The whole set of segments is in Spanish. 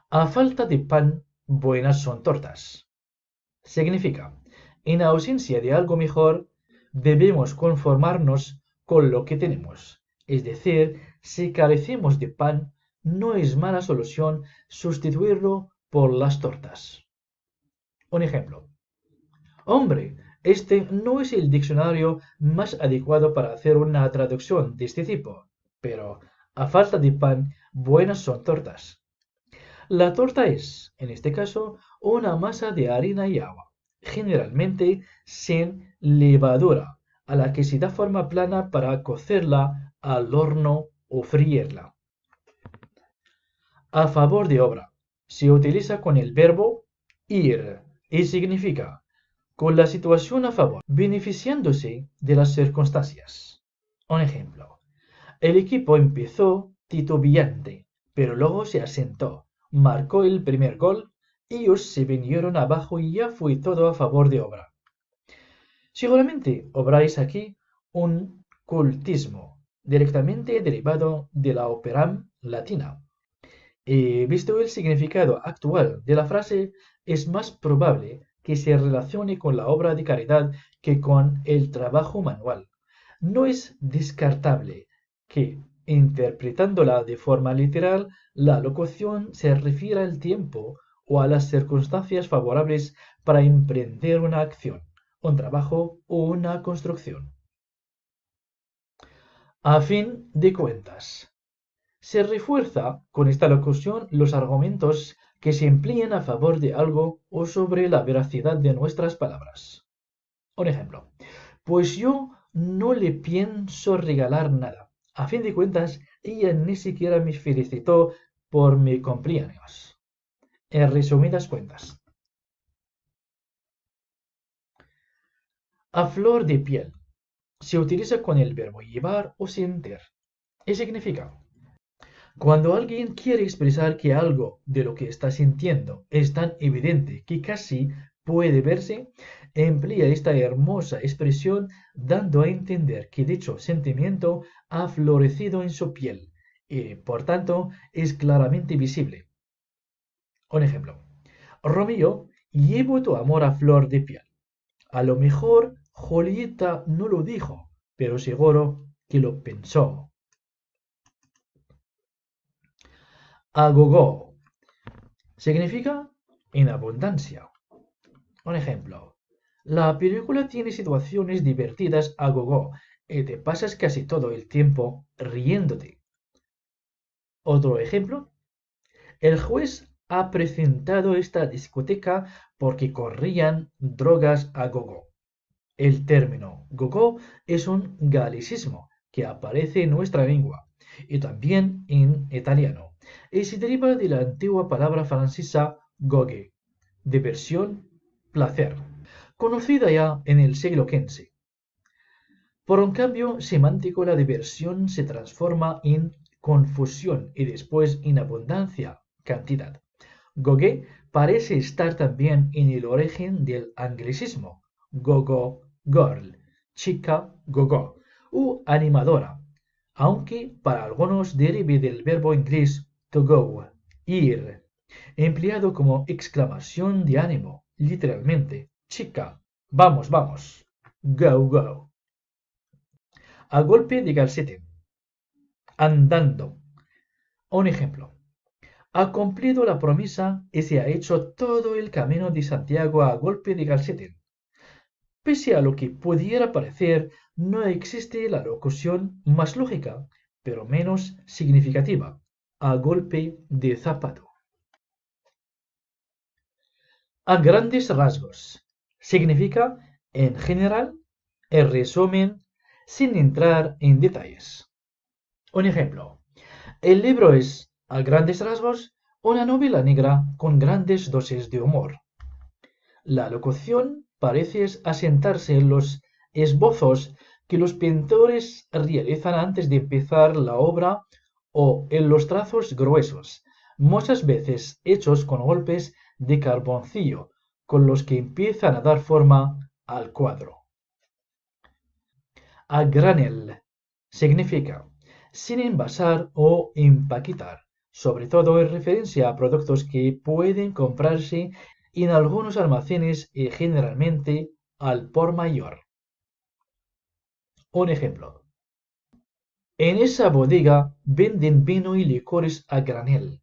A falta de pan, buenas son tortas. Significa, en ausencia de algo mejor, debemos conformarnos con lo que tenemos. Es decir, si carecemos de pan, no es mala solución sustituirlo por las tortas. Un ejemplo. Hombre, este no es el diccionario más adecuado para hacer una traducción de este tipo, pero a falta de pan, buenas son tortas. La torta es, en este caso, una masa de harina y agua, generalmente sin levadura, a la que se da forma plana para cocerla al horno o freírla. A favor de obra se utiliza con el verbo ir y significa con la situación a favor, beneficiándose de las circunstancias. Un ejemplo. El equipo empezó titubeante, pero luego se asentó, marcó el primer gol, ellos se vinieron abajo y ya fue todo a favor de obra. Seguramente obráis aquí un cultismo, directamente derivado de la operam latina. Y visto el significado actual de la frase, es más probable que se relacione con la obra de caridad que con el trabajo manual. No es descartable que, interpretándola de forma literal, la locución se refiera al tiempo o a las circunstancias favorables para emprender una acción, un trabajo o una construcción. A fin de cuentas, se refuerza con esta locución los argumentos que se emplean a favor de algo o sobre la veracidad de nuestras palabras. Un ejemplo. Pues yo no le pienso regalar nada. A fin de cuentas, ella ni siquiera me felicitó por mi cumpleaños. En resumidas cuentas, a flor de piel se utiliza con el verbo llevar o sentir. Y significa, cuando alguien quiere expresar que algo de lo que está sintiendo es tan evidente que casi puede verse, emplea esta hermosa expresión dando a entender que dicho sentimiento ha florecido en su piel y, por tanto, es claramente visible. Un ejemplo. Romeo, llevo tu amor a flor de piel. A lo mejor Julieta no lo dijo, pero seguro que lo pensó. Agogó significa en abundancia. Un ejemplo. La película tiene situaciones divertidas a gogo y te pasas casi todo el tiempo riéndote. Otro ejemplo. El juez ha presentado esta discoteca porque corrían drogas a gogo. El término gogo es un galicismo que aparece en nuestra lengua y también en italiano y se deriva de la antigua palabra francesa gogue, diversión, placer, conocida ya en el siglo XV. Por un cambio semántico la diversión se transforma en confusión y después en abundancia, cantidad. Gogue parece estar también en el origen del anglicismo, gogo, girl, chica, gogo, u animadora, aunque para algunos derive del verbo inglés to go, ir, empleado como exclamación de ánimo, literalmente, chica, vamos, vamos, go, go. A golpe de calcetín, andando. Un ejemplo. Ha cumplido la promesa y se ha hecho todo el camino de Santiago a golpe de calcetín. Pese a lo que pudiera parecer, no existe la locución más lógica, pero menos significativa, a golpe de zapato. A grandes rasgos. Significa, en general, en resumen, sin entrar en detalles. Un ejemplo. El libro es, a grandes rasgos, una novela negra con grandes dosis de humor. La locución parece asentarse en los esbozos que los pintores realizan antes de empezar la obra o en los trazos gruesos, muchas veces hechos con golpes de carboncillo, con los que empiezan a dar forma al cuadro. A granel significa sin envasar o empaquetar, sobre todo en referencia a productos que pueden comprarse en algunos almacenes y generalmente al por mayor. Un ejemplo. En esa bodega venden vino y licores a granel.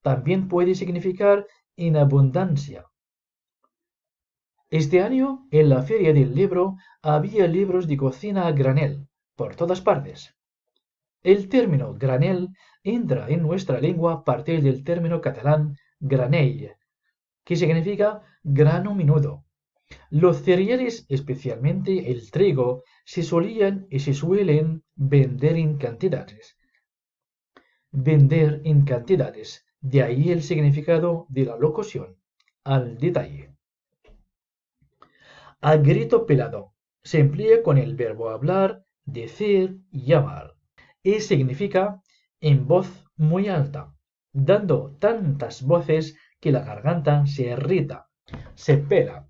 También puede significar en abundancia. Este año, en la Feria del Libro, había libros de cocina a granel, por todas partes. El término granel entra en nuestra lengua a partir del término catalán granell, que significa grano menudo. Los cereales, especialmente el trigo, se solían y se suelen vender en cantidades. Vender en cantidades, de ahí el significado de la locución, al detalle. A grito pelado se emplea con el verbo hablar, decir y llamar, y significa en voz muy alta, dando tantas voces que la garganta se irrita, se pela.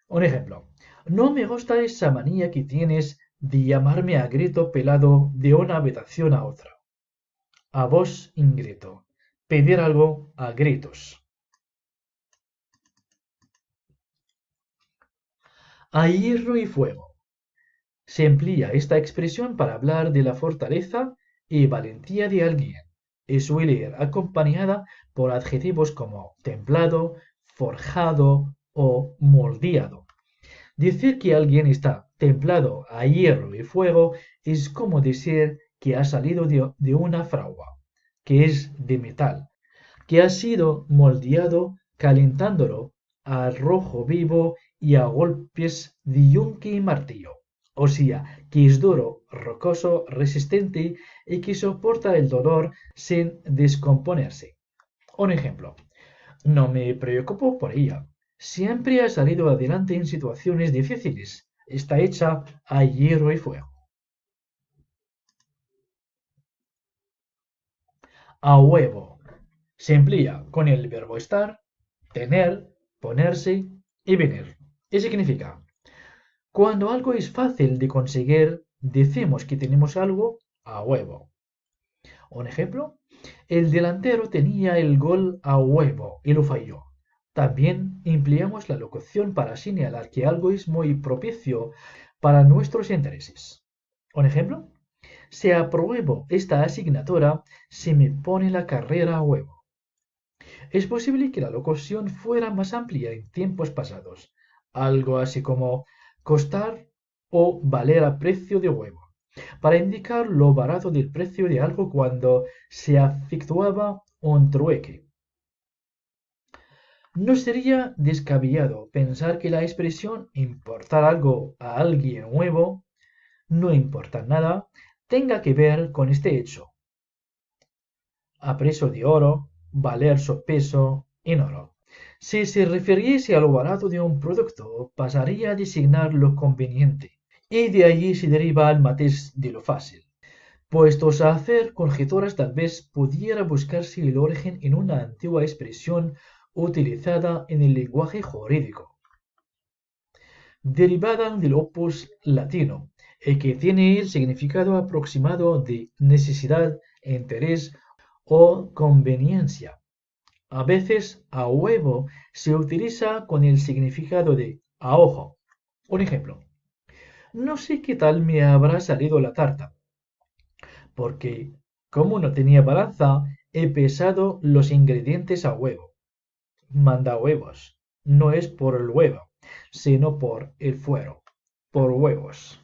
Un ejemplo. No me gusta esa manía que tienes de llamarme a grito pelado de una habitación a otra. A voz en grito. Pedir algo a gritos. A hierro y fuego. Se emplea esta expresión para hablar de la fortaleza y valentía de alguien, y suele ir acompañada por adjetivos como templado, forjado o moldeado. Decir que alguien está templado a hierro y fuego es como decir que ha salido de una fragua, que es de metal, que ha sido moldeado calentándolo a rojo vivo y a golpes de yunque y martillo. O sea, que es duro, rocoso, resistente y que soporta el dolor sin descomponerse. Un ejemplo. No me preocupo por ella. Siempre ha salido adelante en situaciones difíciles. Está hecha a hierro y fuego. A huevo. Se emplea con el verbo estar, tener, ponerse y venir. Y significa, cuando algo es fácil de conseguir, decimos que tenemos algo a huevo. Un ejemplo, el delantero tenía el gol a huevo y lo falló. También empleamos la locución para señalar que algo es muy propicio para nuestros intereses. Un ejemplo, si apruebo esta asignatura, se me pone la carrera a huevo. Es posible que la locución fuera más amplia en tiempos pasados, algo así como costar o valer a precio de huevo, para indicar lo barato del precio de algo cuando se efectuaba un trueque. No sería descabellado pensar que la expresión importar algo a alguien nuevo, no importa nada, tenga que ver con este hecho. A precio de oro, valer su peso en oro. Si se refiriese a lo barato de un producto, pasaría a designar lo conveniente, y de allí se deriva el matiz de lo fácil. Puestos a hacer conjeturas, tal vez pudiera buscarse el origen en una antigua expresión utilizada en el lenguaje jurídico, derivada del opus latino, y que tiene el significado aproximado de necesidad, interés o conveniencia. A veces a huevo se utiliza con el significado de a ojo. Un ejemplo. No sé qué tal me habrá salido la tarta, porque como no tenía balanza, he pesado los ingredientes a huevo. Manda huevos. No es por el huevo, sino por el fuero. Por huevos.